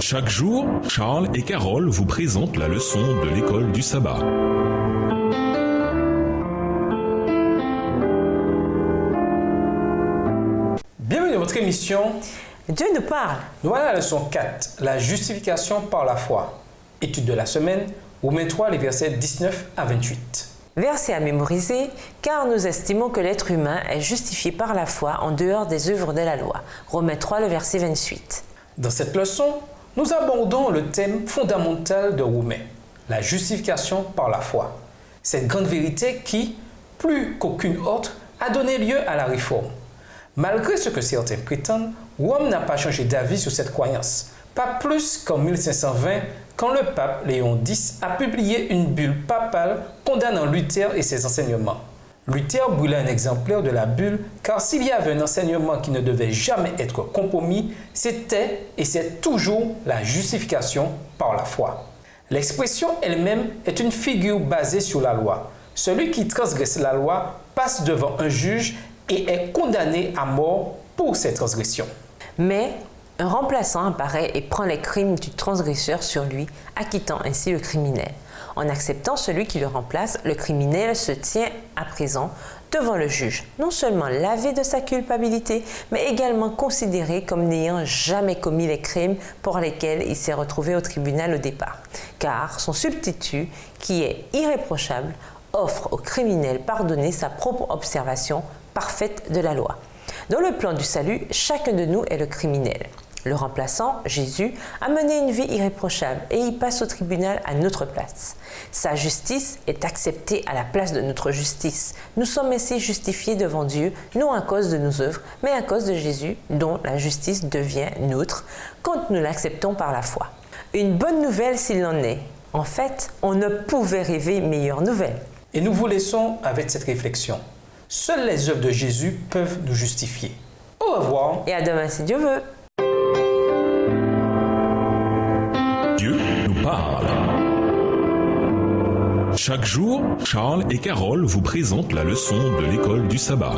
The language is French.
Chaque jour, Charles et Carole vous présentent la leçon de l'école du sabbat. Bienvenue dans votre émission Dieu nous parle. Nous voilà à la leçon 4, la justification par la foi. Étude de la semaine, Romains 3, les versets 19 à 28. Verset à mémoriser, car nous estimons que l'être humain est justifié par la foi en dehors des œuvres de la loi. Romains 3, le verset 28. Dans cette leçon, nous abordons le thème fondamental de Romains, la justification par la foi. Cette grande vérité qui, plus qu'aucune autre, a donné lieu à la réforme. Malgré ce que certains prétendent, Rome n'a pas changé d'avis sur cette croyance. Pas plus qu'en 1520, quand le pape Léon X a publié une bulle papale condamnant Luther et ses enseignements. Luther brûla un exemplaire de la bulle car s'il y avait un enseignement qui ne devait jamais être compromis, c'était et c'est toujours la justification par la foi. L'expression elle-même est une figure basée sur la loi. Celui qui transgresse la loi passe devant un juge et est condamné à mort pour ses transgressions. Mais un remplaçant apparaît et prend les crimes du transgresseur sur lui, acquittant ainsi le criminel. En acceptant celui qui le remplace, le criminel se tient à présent devant le juge, non seulement lavé de sa culpabilité, mais également considéré comme n'ayant jamais commis les crimes pour lesquels il s'est retrouvé au tribunal au départ. Car son substitut, qui est irréprochable, offre au criminel pardonné sa propre observation parfaite de la loi. Dans le plan du salut, chacun de nous est le criminel. Le remplaçant, Jésus, a mené une vie irréprochable et il passe au tribunal à notre place. Sa justice est acceptée à la place de notre justice. Nous sommes ainsi justifiés devant Dieu, non à cause de nos œuvres, mais à cause de Jésus, dont la justice devient nôtre quand nous l'acceptons par la foi. Une bonne nouvelle s'il en est. En fait, on ne pouvait rêver meilleure nouvelle. Et nous vous laissons avec cette réflexion. Seules les œuvres de Jésus peuvent nous justifier. Au revoir. Et à demain si Dieu veut. Dieu nous parle. Chaque jour, Charles et Carole vous présentent la leçon de l'école du sabbat.